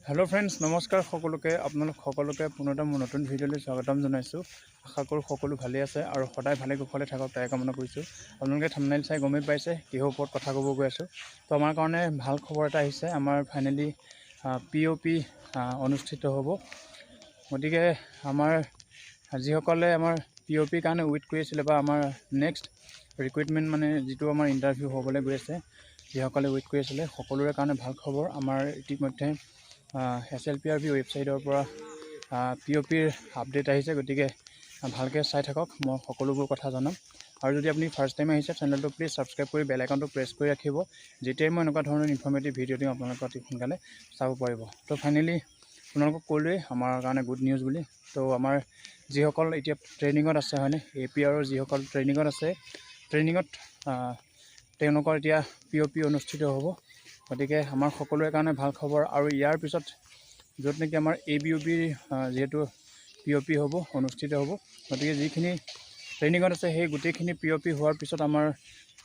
Hello friends नमस्कार सकलोके आपनालोक सकलोके पुनः मोर नतुन भिडिओले स्वागतम जनाइछु। आशा करो सकलो भाले आछे आरो सदाय भाले कुशले थाকক ताइ कामना करिछु। आपनालोके थाम्बनेल चाइ गमै पाइছে किहर ओपৰত কথা कब गৈ आछु। तो आमार कारणे ভাল खबर এটা আহিছে। आमार फाइनेली POP अनुष्ठित হ'ব। गतिके आमार जिসকলে आमार POP কাৰণে वेट কৰি আছিল বা आमार नेक्स्ट रिक्रुटमेंट माने जितु आमार इंटरव्यू হ'বলৈ গৈ আছে जिসকলে वेट কৰি আছিল সকলোৰে কাৰণে ভাল খবৰ। आमार ইতিমধ্যে SLPRB वेबसाइटर पर POP आपडेट आहिছে। गतिके भालके चाइ थाকক मैं सकलोबोर कथा जनाम। और यदि अपनी फार्स्ट टाइम आहिছে चेनेलটো प्लिज सब्सक्राइब कर बेल आइकनটো प्रेस कर राखिब जेतियाই मैं এনেকুৱা ধৰণৰ इनफर्मेटिव भिडिओ दिम আপোনালোকে অতি সোনকালে চাব পাৰিব। तो फाइनेली আপোনালোকক ক'লোৱে আমাৰ কাৰণে গুড নিউজ বুলি। तो আমাৰ যিসকল এতিয়া ট্ৰেইনিঙত আছে হয়নে APR যিসকল ট্ৰেইনিঙত আছে ট্ৰেইনিঙত তেওঁলোকৰ এতিয়া POP অনুষ্ঠিত হ'ব। গতিকে আমাৰ সকলোৰে কাৰণে ভাল খবৰ। আৰু ইয়াৰ পিছত য'ত নেকি আমাৰ ABUB যেহেতু POP হ'ব অনুষ্ঠিত হ'ব। গতিকে যিখিনি ট্ৰেইনিঙত আছে সেই গোটেইখিনি POP হোৱাৰ পিছত আমাৰ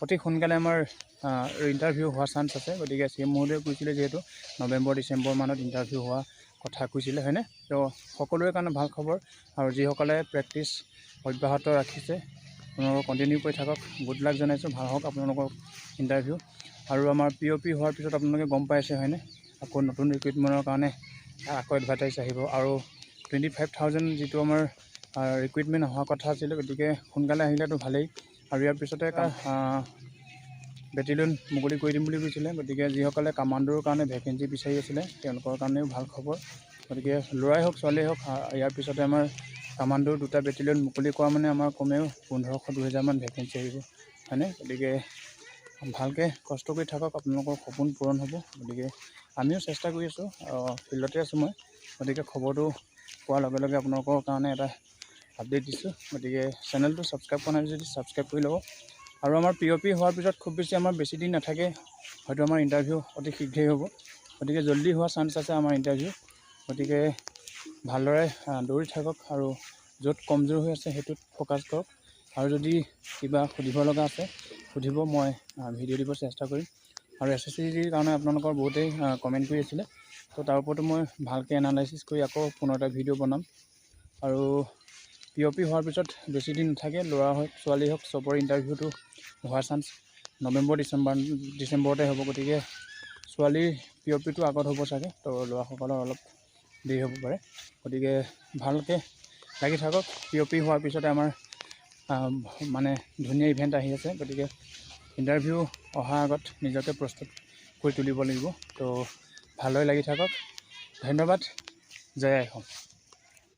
অতি সোনকালে আমাৰ ইণ্টাৰভিউ হোৱাৰ চান্স আছে। গতিকে CM মহোদয়ে কৈছিলে যিহেতু নৱেম্বৰ ডিচেম্বৰ মানত ইণ্টাৰভিউ হোৱা কথা কৈছিলে হয়নে। তো সকলোৰে কাৰণে ভাল খবৰ। আৰু যিসকলে প্ৰেক্টিছ অব্যাহত ৰাখিছে আপোনালোক কণ্টিনিউ কৰি থাকক। গুড লাক জনাইছোঁ। ভাল হওক আপোনালোকৰ ইণ্টাৰভিউ। আৰু আমাৰ POP হোৱাৰ পিছত আপোনালোকে গম পাইছে হয়নে আকৌ নতুন ৰিক্ৰুটমেণ্টৰ কাৰণে আকৌ এডভাৰটাইজ আহিব। আৰু 25,000 যিটো আমাৰ ৰিক্ৰুটমেণ্ট হোৱা কথা আছিল। গতিকে সোনকালে আহিলেতো ভালেই। আৰু ইয়াৰ পিছতে বেটেলিয়ন মুকলি কৰি দিম বুলি কৈছিলে। গতিকে যিসকলে কামাণ্ডোৰ কাৰণে ভেকেঞ্চি বিচাৰি আছিলে তেওঁলোকৰ কাৰণেও ভাল খবৰ। গতিকে ল'ৰাই হওক ছোৱালীয়ে হওক ইয়াৰ পিছতে আমাৰ কামাণ্ডোৰ দুটা বেটেলিয়ন মুকলি কৰা মানে আমাৰ কমেও 1500-2000 মান ভেকেঞ্চি আহিব হয়নে। গতিকে ভালকে কষ্ট কৰি থাকক আপোনালোকৰ সপোন পূৰণ হ'ব। গতিকে আমিও চেষ্টা কৰি আছোঁ ফিল্ডতে আছোঁ মই। গতিকে খবৰটো পোৱাৰ লগে লগে আপোনালোকৰ কাৰণে এটা আপডেট দিছোঁ। গতিকে চেনেলটো ছাবস্ক্ৰাইব কৰা নাই যদি ছাবস্ক্ৰাইব কৰি ল'ব। আৰু আমাৰ POP হোৱাৰ পিছত খুব বেছি আমাৰ বেছি দিন নাথাকে হয়তো আমাৰ ইণ্টাৰভিউ অতি শীঘ্ৰেই হ'ব। গতিকে জলদি হোৱা চান্স আছে আমাৰ ইণ্টাৰভিউ। গতিকে ভালদৰে দৌৰি থাকক আৰু য'ত কমজোৰ হৈ আছে সেইটোত ফ'কাছ কৰক। আৰু যদি কিবা সুধিব লগা আছে সুধিব মই ভিডিঅ' দিব চেষ্টা কৰিম। আৰু SSCৰ কাৰণে আপোনালোকৰ বহুতেই কমেণ্ট কৰি আছিলে। তো তাৰ ওপৰতো মই ভালকৈ এনালাইচিছ কৰি আকৌ পুনৰ এটা ভিডিঅ' বনাম। আৰু POP হোৱাৰ পিছত বেছি দিন নাথাকে ল'ৰা হওক ছোৱালী হওক চবৰে ইণ্টাৰভিউটো হোৱাৰ চান্স নৱেম্বৰ ডিচেম্বৰতে হ'ব। গতিকে ছোৱালীৰ POPটো আগত হ'ব চাগে। তো ল'ৰাসকলৰ অলপ দেৰি হ'ব পাৰে। গতিকে ভালকৈ লাগি থাকক। POP হোৱাৰ পিছতে আমাৰ মানে ধুনীয়া ইভেণ্ট আহি আছে। গতিকে ইণ্টাৰভিউ অহাৰ আগত নিজকে প্ৰস্তুত কৰি তুলিব লাগিব। তো ভালদৰে লাগি থাকক। ধন্যবাদ। জয় আই অসম।